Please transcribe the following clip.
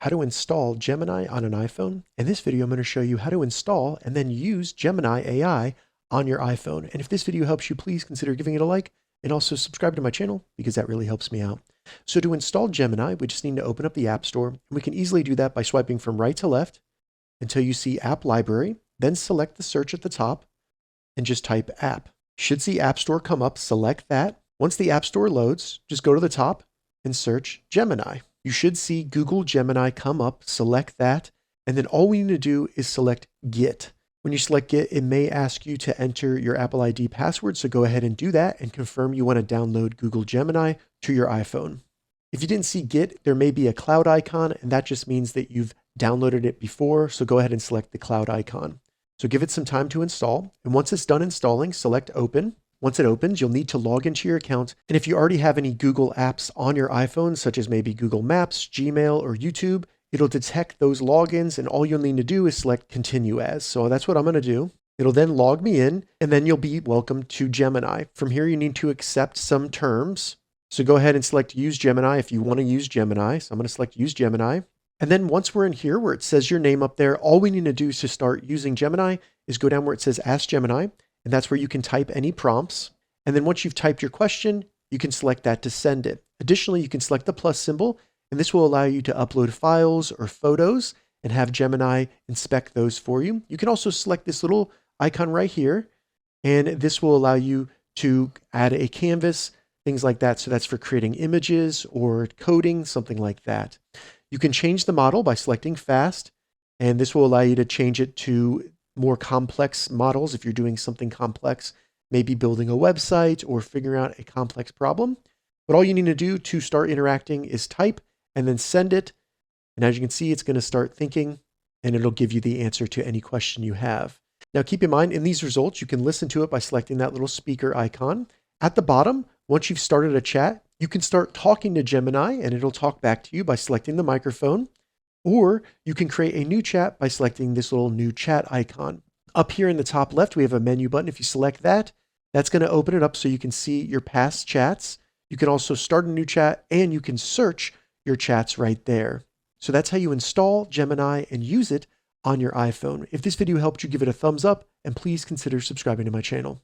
how to install Gemini on an iPhone. In this video, I'm going to show you how to install and then use Gemini AI on your iPhone. And if this video helps you, please consider giving it a like and also subscribe to my channel because that really helps me out. So to install Gemini, we just need to open up the App Store, and we can easily do that by swiping from right to left until you see App Library, then select the search at the top and just type app. You should see App Store come up, select that. Once the App Store loads, just go to the top and search Gemini. You should see Google Gemini come up, select that, and then all we need to do is select Get. When you select Get, it may ask you to enter your Apple ID password, so go ahead and do that and confirm you want to download Google Gemini to your iPhone. If you didn't see Get, there may be a cloud icon, and that just means that you've downloaded it before, so go ahead and select the cloud icon. So give it some time to install, and once it's done installing, select Open. Once it opens, you'll need to log into your account. And if you already have any Google apps on your iPhone, such as maybe Google Maps, Gmail, or YouTube, it'll detect those logins, and all you'll need to do is select Continue As. So that's what I'm going to do. It'll then log me in, and then you'll be welcome to Gemini. From here, you need to accept some terms. So go ahead and select Use Gemini if you want to use Gemini. So I'm going to select Use Gemini. And then once we're in here where it says your name up there, all we need to do to start using Gemini is go down where it says Ask Gemini. And that's where you can type any prompts. And then once you've typed your question, you can select that to send it. Additionally, you can select the plus symbol, and this will allow you to upload files or photos and have Gemini inspect those for you. You can also select this little icon right here, and this will allow you to add a canvas, things like that. So that's for creating images or coding, something like that. You can change the model by selecting fast, and this will allow you to change it to more complex models if you're doing something complex, maybe building a website or figuring out a complex problem. But all you need to do to start interacting is type and then send it. And as you can see, it's going to start thinking, and it'll give you the answer to any question you have. Now, keep in mind, in these results, you can listen to it by selecting that little speaker icon. At the bottom, once you've started a chat, you can start talking to Gemini, and it'll talk back to you by selecting the microphone. Or you can create a new chat by selecting this little new chat icon. Up here in the top left, we have a menu button. If you select that, that's going to open it up so you can see your past chats. You can also start a new chat, and you can search your chats right there. So that's how you install Gemini and use it on your iPhone. If this video helped you, give it a thumbs up, and please consider subscribing to my channel.